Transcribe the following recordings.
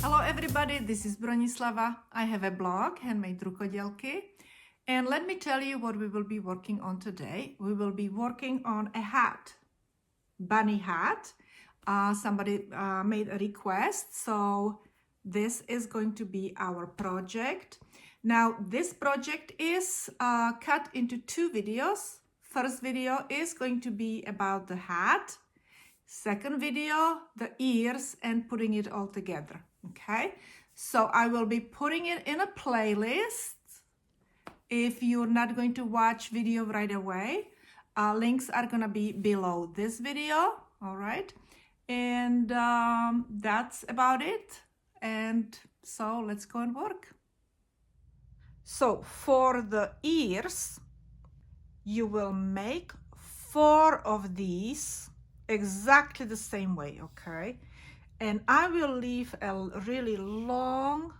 Hello everybody, this is Bronislava. I have a blog, HandmadeRukodelky, and let me tell you what we will be working on today. We will be working on a hat, bunny hat. Somebody made a request, so this is going to be our project. Now, this project is cut into two videos. First video is going to be about the hat. Second video, the ears and putting it all together. Okay, so I will be putting it in a playlist. If you're not going to watch video right away, links are gonna be below this video. All right, and that's about it. And so let's go and work. So for the ears, you will make 4 of these exactly the same way, okay? And I will leave a really long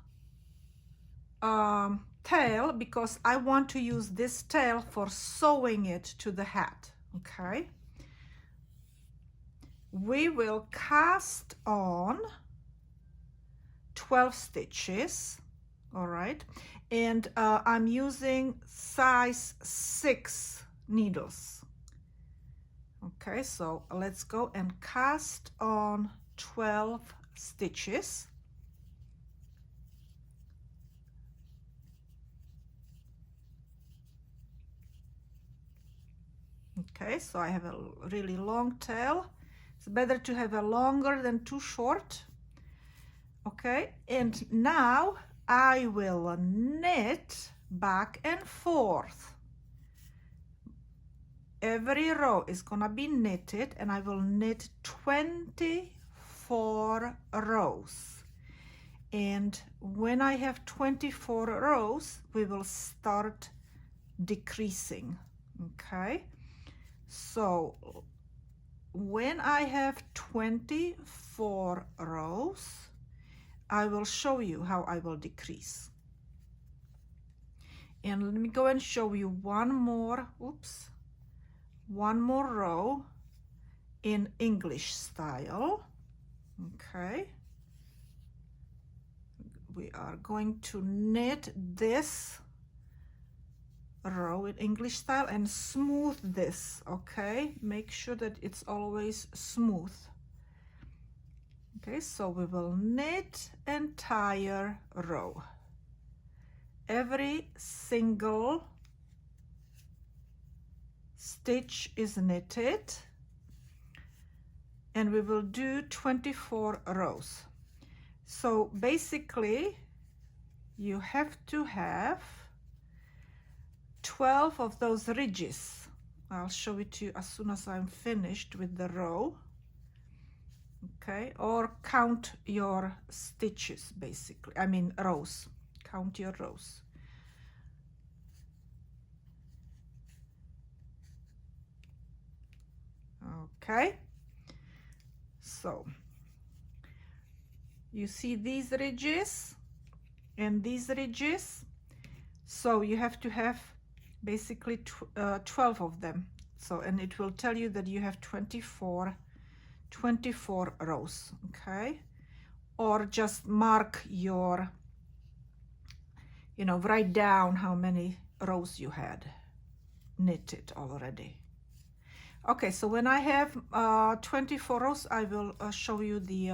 tail because I want to use this tail for sewing it to the hat, okay? We will cast on 12 stitches, all right? And I'm using size 6 needles. Okay, so let's go and cast on 12 stitches. Okay, so I have a really long tail. It's better to have a longer than too short. Okay, and now I will knit back and forth. Every row is gonna be knitted, and I will knit 24 rows. And when I have 24 rows, we will start decreasing, okay? So when I have 24 rows, I will show you how I will decrease. And let me go and show you one more row in English style. Okay, we are going to knit this row in English style and smooth this. Okay, make sure that it's always smooth. Okay, so we will knit entire row. Every single stitch is knitted, and we will do 24 rows. So basically you have to have 12 of those ridges. I'll show it to you as soon as I'm finished with the row. Okay, or count your stitches, basically, I mean rows, count your rows. Okay, so you see these ridges and these ridges, so you have to have basically 12 of them. So, and it will tell you that you have 24 rows, okay? Or just mark your, write down how many rows you had knitted already. Okay, so when I have 24 rows, I will show you the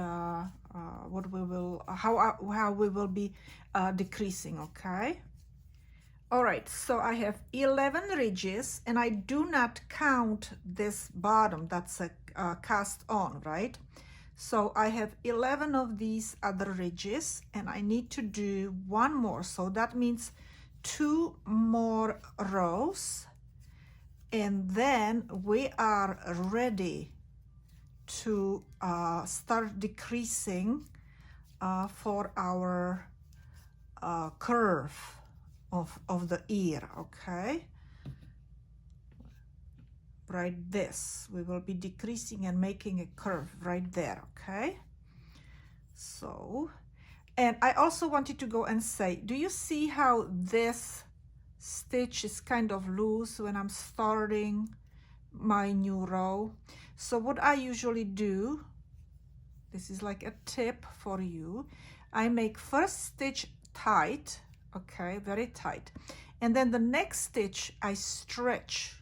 how we will be decreasing. Okay. All right, so I have 11 ridges, and I do not count this bottom. That's a cast on, right? So I have 11 of these other ridges, and I need to do one more. So that means 2 more rows. And then we are ready to start decreasing for our curve of the ear, okay? Right, this. We will be decreasing and making a curve right there, okay? So, and I also wanted to go and say, do you see how this stitch is kind of loose when I'm starting my new row? So what I usually do This is like a tip for you. I make first stitch tight, okay, very tight, and then the next stitch I stretch,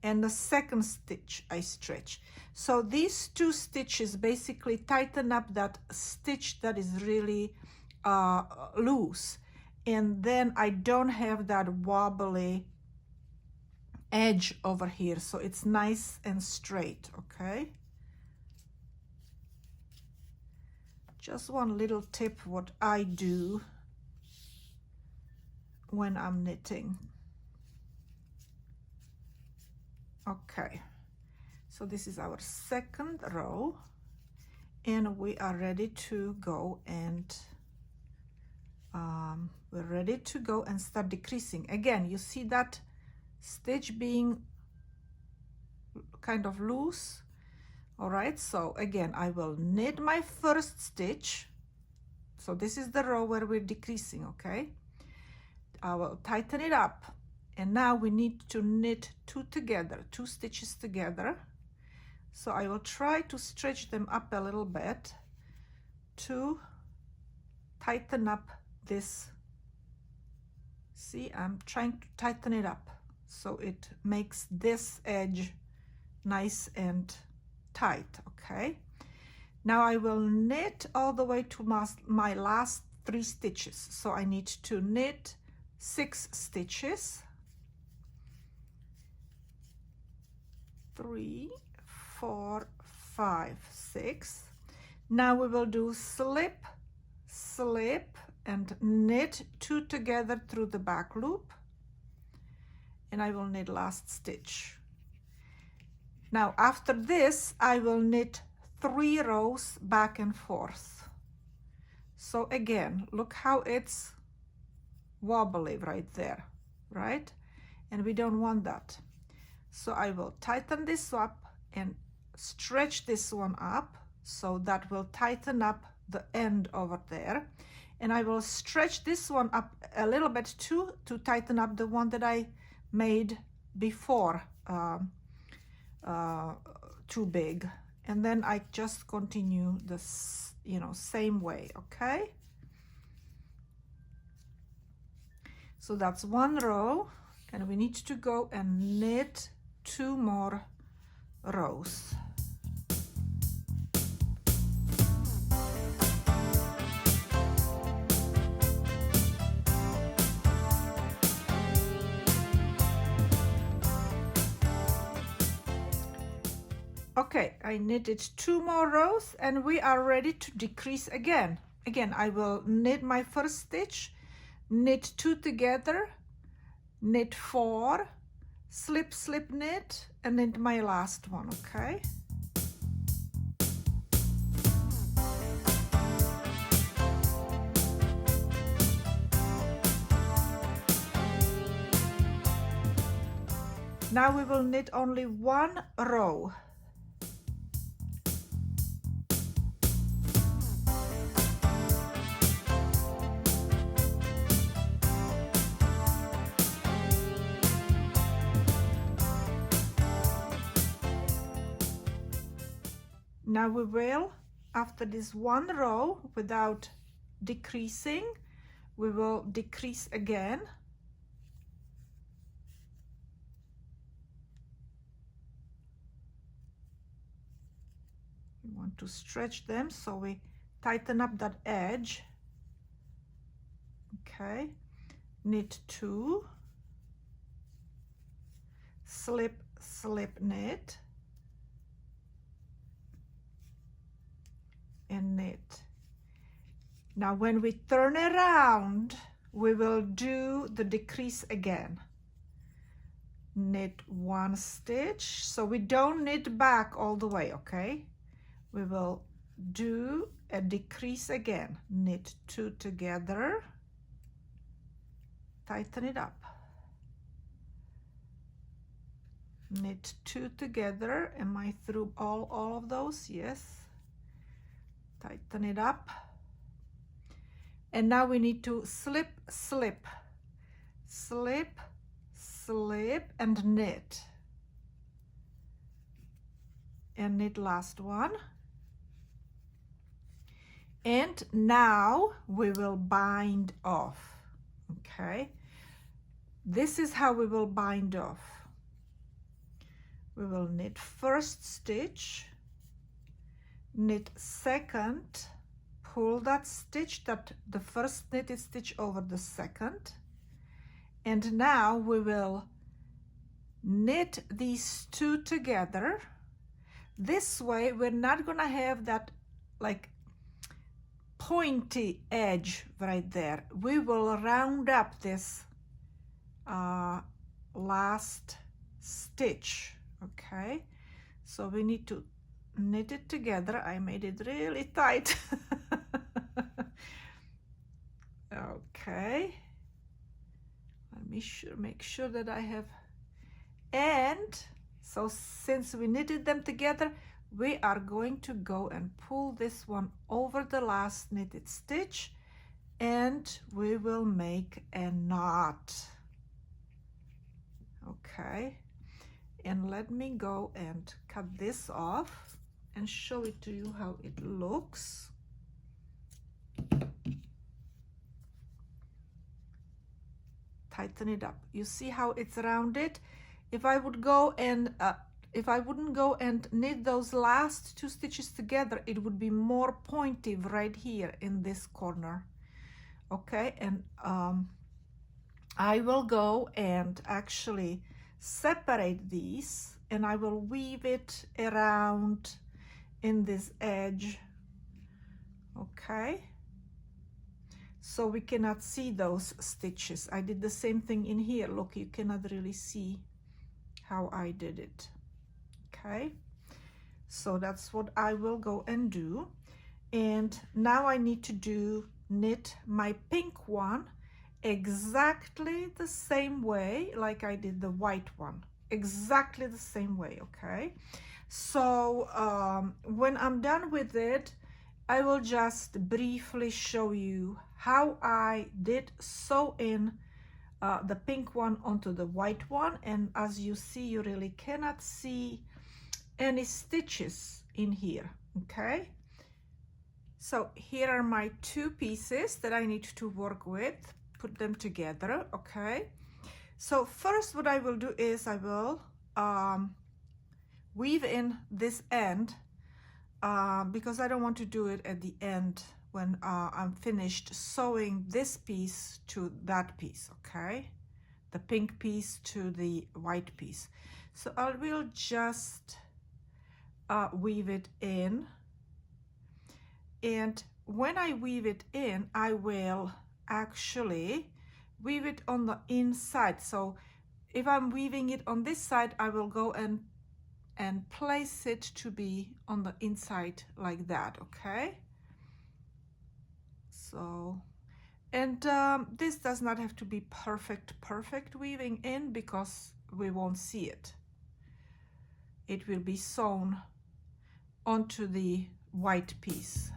and the second stitch I stretch. So these two stitches basically tighten up that stitch that is really loose, and then I don't have that wobbly edge over here, so it's nice and straight. Okay, just one little tip what I do when I'm knitting. Okay, so this is our second row, and we are ready to go, and we're ready to go and start decreasing. Again, you see that stitch being kind of loose. All right, so again, I will knit my first stitch. So this is the row where we're decreasing. Okay, I will tighten it up, and now we need to knit two stitches together. So I will try to stretch them up a little bit to tighten up this. See, I'm trying to tighten it up so it makes this edge nice and tight. Okay, now I will knit all the way to my last 3 stitches. So I need to knit 6 stitches. 3, 4, 5, 6. Now we will do slip, slip, and knit 2 together through the back loop, and I will knit last stitch. Now after this I will knit 3 rows back and forth. So again, look how it's wobbly right there, right? And we don't want that. So I will tighten this up and stretch this one up, so that will tighten up the end over there. And I will stretch this one up a little bit too to tighten up the one that I made before too big. And then I just continue this, you know, same way. Okay, so that's 1 row, and we need to go and knit 2 more rows. Okay, I knitted 2 more rows, and we are ready to decrease again. Again, I will knit my first stitch, knit 2 together, knit 4, slip, slip, knit, and knit my last one. Okay, now we will knit only 1 row. Now we will, after this 1 row without decreasing, we will decrease again. We want to stretch them, so we tighten up that edge. Okay, knit 2, slip, slip, knit, and knit. Now when we turn around, we will do the decrease again. Knit 1 stitch, so we don't knit back all the way. Okay, we will do a decrease again. Knit 2 together, tighten it up, knit 2 together. Am I through all of those? Yes. Tighten it up, and now we need to slip, slip, slip, slip, and knit. and knit last one. And now we will bind off. Okay, this is how we will bind off. We will knit first stitch, knit second, pull that stitch, that the first knitted stitch over the second, and now we will knit these two together. This way we're not gonna have that like pointy edge right there. We will round up this last stitch. Okay, so we need to knit it together. I made it really tight. Okay, let me make sure that I have, and so since we knitted them together, we are going to go and pull this one over the last knitted stitch, and we will make a knot. Okay, and let me go and cut this off and show it to you how it looks. Tighten it up. You see how it's rounded? If I would go and if I wouldn't go and knit those last two stitches together, it would be more pointy right here in this corner. Okay, and I will go and actually separate these, and I will weave it around in this edge. Okay, so we cannot see those stitches. I did the same thing in here. Look, you cannot really see how I did it. Okay, so that's what I will go and do. And now I need to knit my pink one exactly the same way like I did the white one, exactly the same way. Okay, so when I'm done with it, I will just briefly show you how I did sew in the pink one onto the white one. And as you see, you really cannot see any stitches in here. Okay, so here are my two pieces that I need to work with, put them together. Okay, so first what I will do is I will weave in this end because I don't want to do it at the end when I'm finished sewing this piece to that piece. Okay, the pink piece to the white piece. So I will just weave it in, and when I weave it in, I will actually weave it on the inside. So if I'm weaving it on this side, I will go and place it to be on the inside like that. Okay, so, and this does not have to be perfect weaving in, because we won't see it. It will be sewn onto the white piece.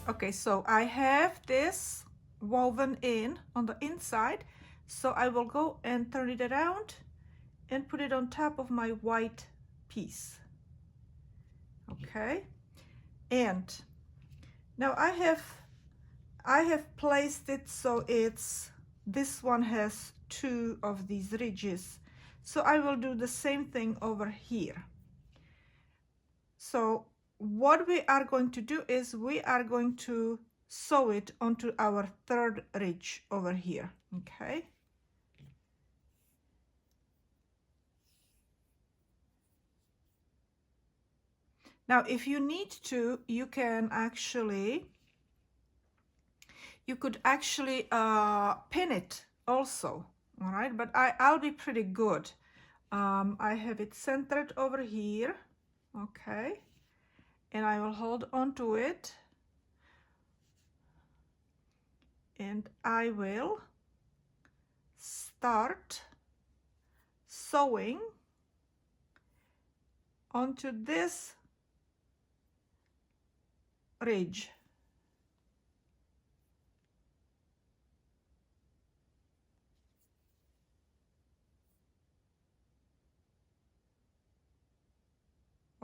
Okay, so I have this woven in on the inside, so I will go and turn it around and put it on top of my white piece. Okay, and now I have placed it so this one has two of these ridges, so I will do the same thing over here. So what we are going to do is we are going to sew it onto our third ridge over here. Okay, now if you need to, you could actually pin it also. All right, but I'll be pretty good. I have it centered over here. Okay, and I will hold on to it, and I will start sewing onto this ridge.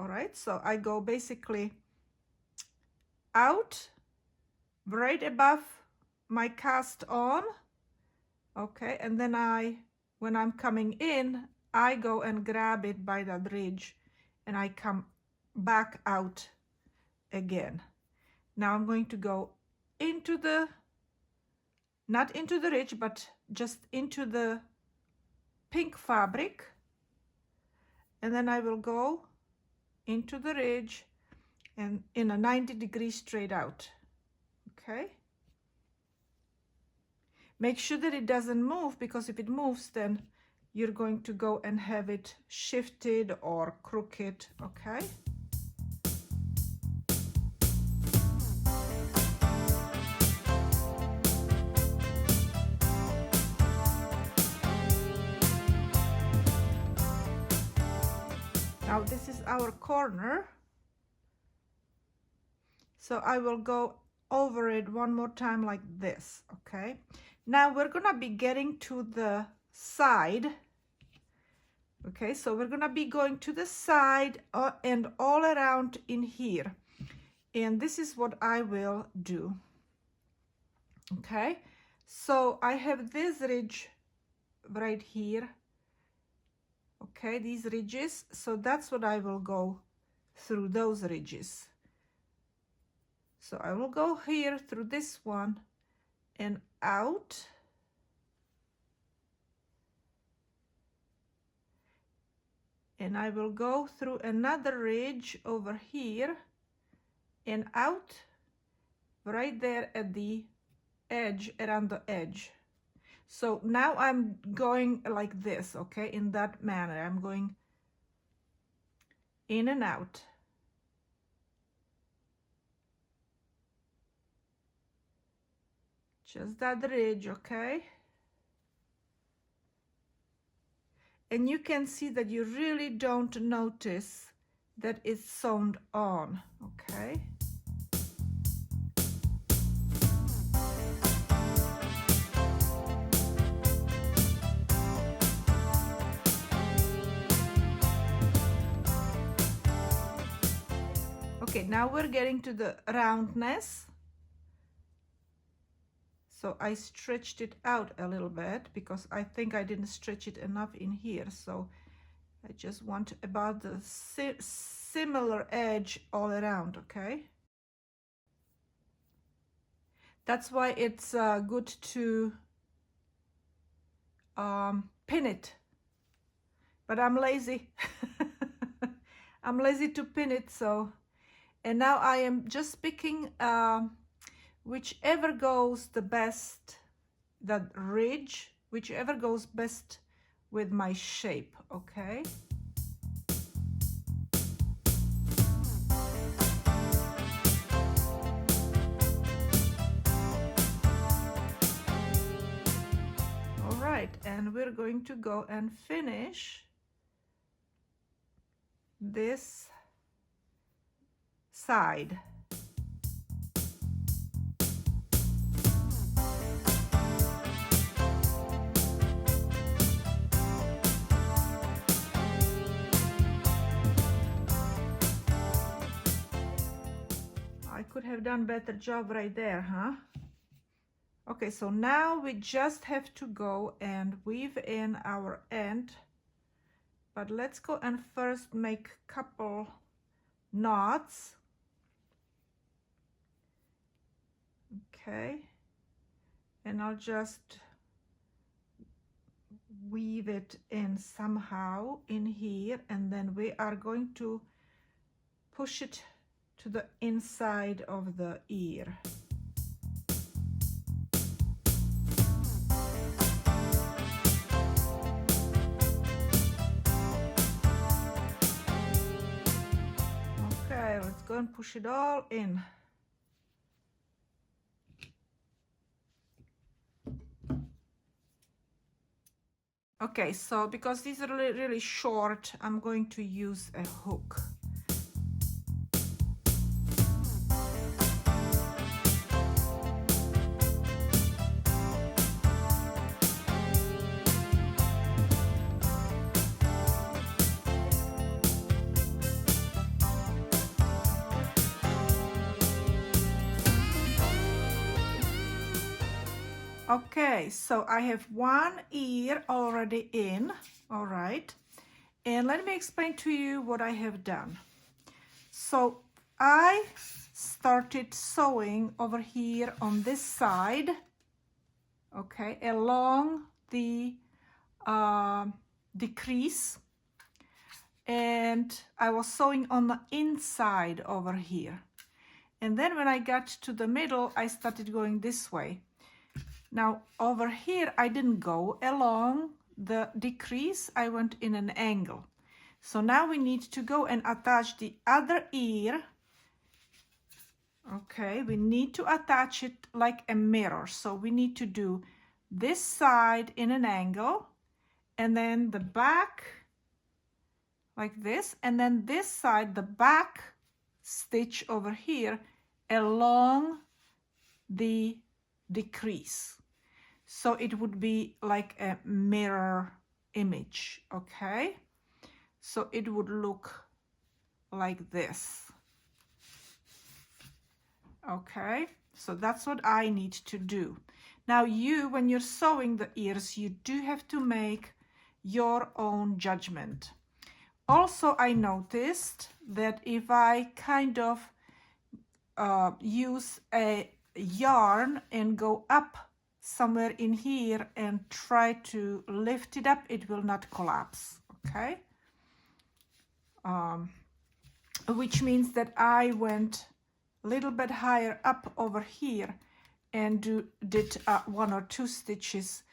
All right, so I go basically out right above my cast on. Okay, and then when I'm coming in, I go and grab it by that ridge and I come back out again. Now I'm going to go into the, not into the ridge, but just into the pink fabric, and then I will go into the ridge and in a 90 degrees straight out. Okay, make sure that it doesn't move, because if it moves, then you're going to go and have it shifted or crooked. Okay, now this is our corner, so I will go over it one more time like this. Okay, now we're gonna be getting to the side. Okay, so we're gonna be going to the side and all around in here, and this is what I will do. Okay, so I have this ridge right here. Okay, these ridges, so that's what I will go through, those ridges. So I will go here through this one and out, and I will go through another ridge over here and out right there at the edge, around the edge. So now I'm going like this, okay, in that manner. I'm going in and out. Just that ridge, okay? And you can see that you really don't notice that it's sewn on, okay? Okay, now we're getting to the roundness. So I stretched it out a little bit because I think I didn't stretch it enough in here. So I just want about the similar edge all around, okay? That's why it's good to pin it. But I'm lazy. I'm lazy to pin it, so. And now I am just picking whichever goes the best, that ridge, whichever goes best with my shape, okay? All right, and we're going to go and finish this side. I could have done better job right there, huh? Okay, so now we just have to go and weave in our end, but let's go and first make a couple knots. Okay, and I'll just weave it in somehow in here, and then we are going to push it to the inside of the ear. Okay, let's go and push it all in. Okay, so because these are really short, I'm going to use a hook. Okay, so I have one ear already in, all right. And let me explain to you what I have done. So I started sewing over here on this side, okay, along the crease, and I was sewing on the inside over here. And then when I got to the middle, I started going this way. Now over here, I didn't go along the decrease, I went in an angle. So now we need to go and attach the other ear. Okay, we need to attach it like a mirror. So we need to do this side in an angle, and then the back like this, and then this side, the back stitch over here along the decrease. So it would be like a mirror image, okay? So it would look like this. Okay, so that's what I need to do. Now you, when you're sewing the ears, you do have to make your own judgment. Also, I noticed that if I kind of use a yarn and go up somewhere in here and try to lift it up, it will not collapse, okay? Which means that I went a little bit higher up over here and did 1 or 2 stitches,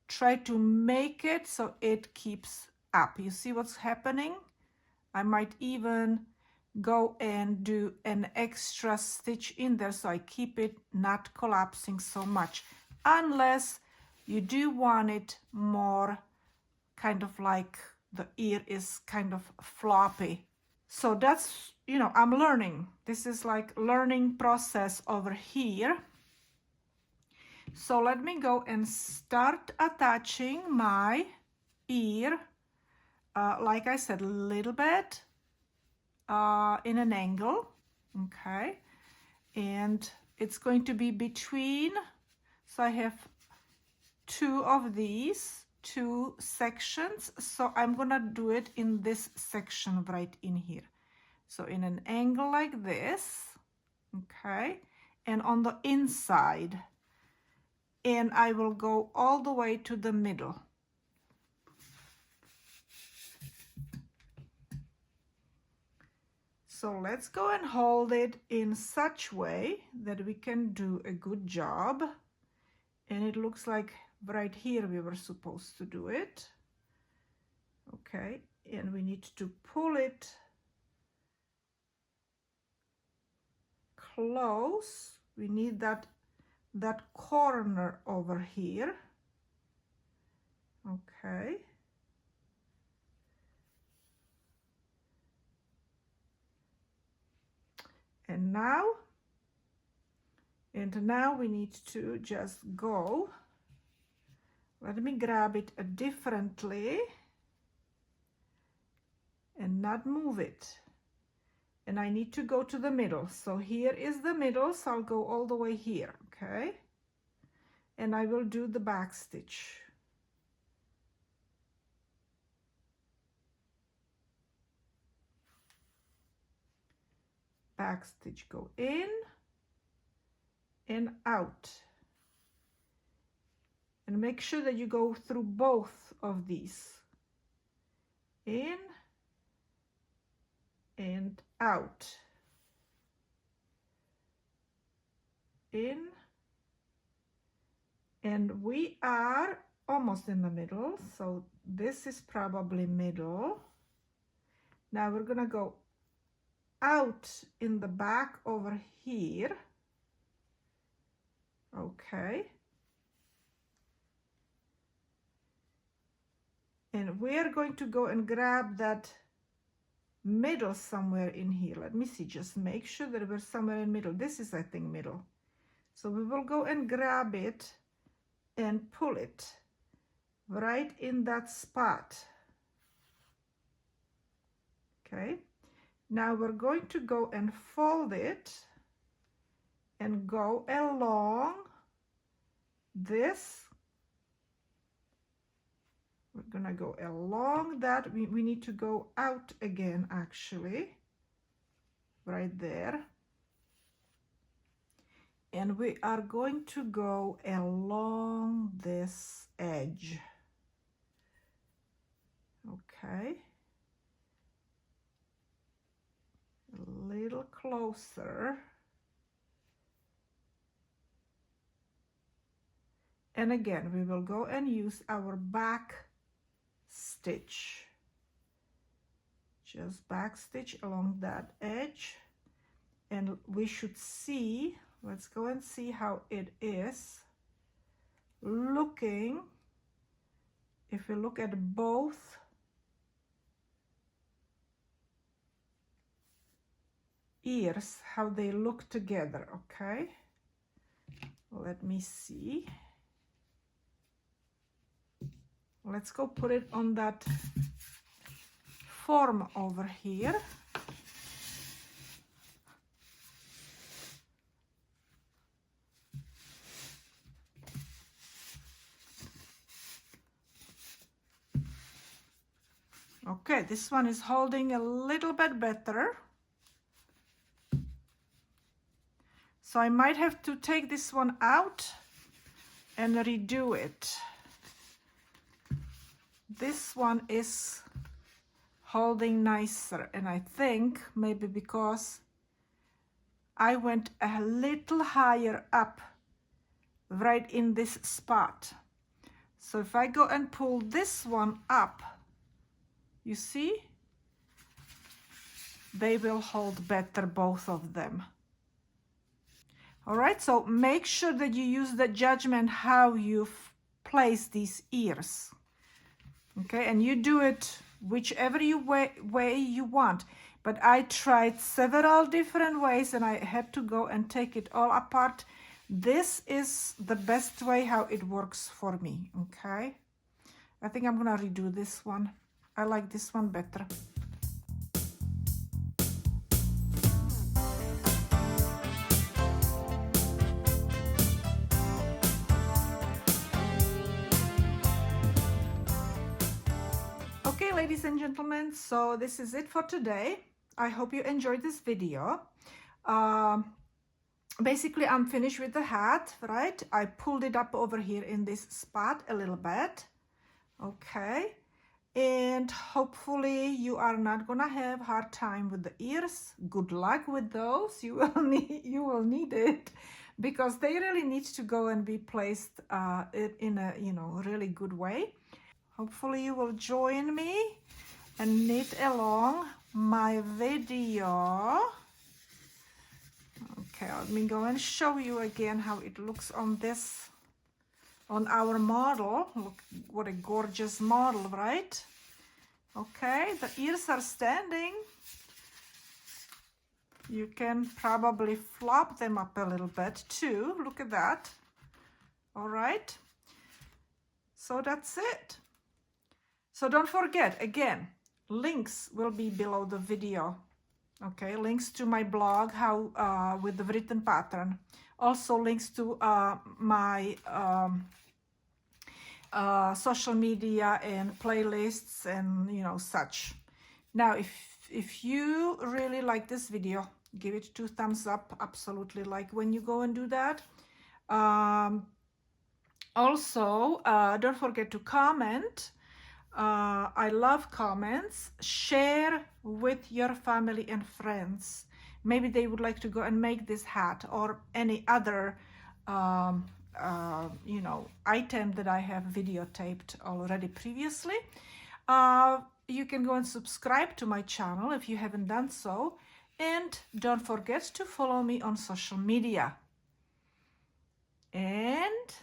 try to make it so it keeps up. You see what's happening? I might even go and do an extra stitch in there so I keep it not collapsing so much, unless you do want it more kind of like the ear is kind of floppy. So that's, you know, I'm learning. This is like learning process over here. So let me go and start attaching my ear, like I said, a little bit in an angle, okay? And it's going to be between, so I have 2 of these, 2 sections, so I'm gonna do it in this section right in here. So in an angle like this, okay, and on the inside, and I will go all the way to the middle. So let's go and hold it in such way that we can do a good job. And it looks like right here we were supposed to do it. Okay, and we need to pull it close. We need that corner over here. Okay. And now we need to just go. Let me grab it differently and not move it. And I need to go to the middle. So here is the middle, so I'll go all the way here, okay? And I will do the back stitch. Back stitch, go in and out. And make sure that you go through both of these. In and out. In. And we are almost in the middle, so this is probably middle. Now we're gonna go out in the back over here. Okay. And we are going to go and grab that middle somewhere in here. Let me see, just make sure that we're somewhere in middle. This is, I think, middle. So we will go and grab it and pull it right in that spot. Okay. Now we're going to go and fold it and go along this. We're gonna go along that. We need to go out again, actually, right there. And we are going to go along this edge. Okay. A little closer. And again, we will go and use our back stitch. Just back stitch along that edge. And we should see, let's go and see how it is looking. If we look at both ears, how they look together, okay? Let me see. Let's go put it on that form over here. Okay, this one is holding a little bit better. So I might have to take this one out and redo it. This one is holding nicer, and I think maybe because I went a little higher up right in this spot. So if I go and pull this one up, you see, they will hold better, both of them. All right, so make sure that you use the judgment how you place these ears. Okay, and you do it whichever way you want. But I tried several different ways and I had to go and take it all apart. This is the best way how it works for me, okay? I think I'm gonna redo this one. I like this one better. Okay, ladies and gentlemen, so this is it for today. I hope you enjoyed this video. Basically, I'm finished with the hat, right? I pulled it up over here in this spot a little bit. Okay, and hopefully you are not gonna have hard time with the ears. Good luck with those. You will need it, because they really need to go and be placed in a really good way. Hopefully you will join me and knit along my video. Okay, let me go and show you again how it looks on this, on our model. Look what a gorgeous model, right? Okay, the ears are standing. You can probably flop them up a little bit too. Look at that. All right, so that's it. So don't forget, again, links will be below the video. Okay, links to my blog, how with the written pattern. Also links to my social media and playlists and such. Now, if you really like this video, give it 2 thumbs up. Absolutely, like when you go and do that. Also, don't forget to comment. I love comments. Share with your family and friends. Maybe they would like to go and make this hat or any other item that I have videotaped already previously. You can go and subscribe to my channel if you haven't done so, and don't forget to follow me on social media. And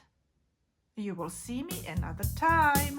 you will see me another time.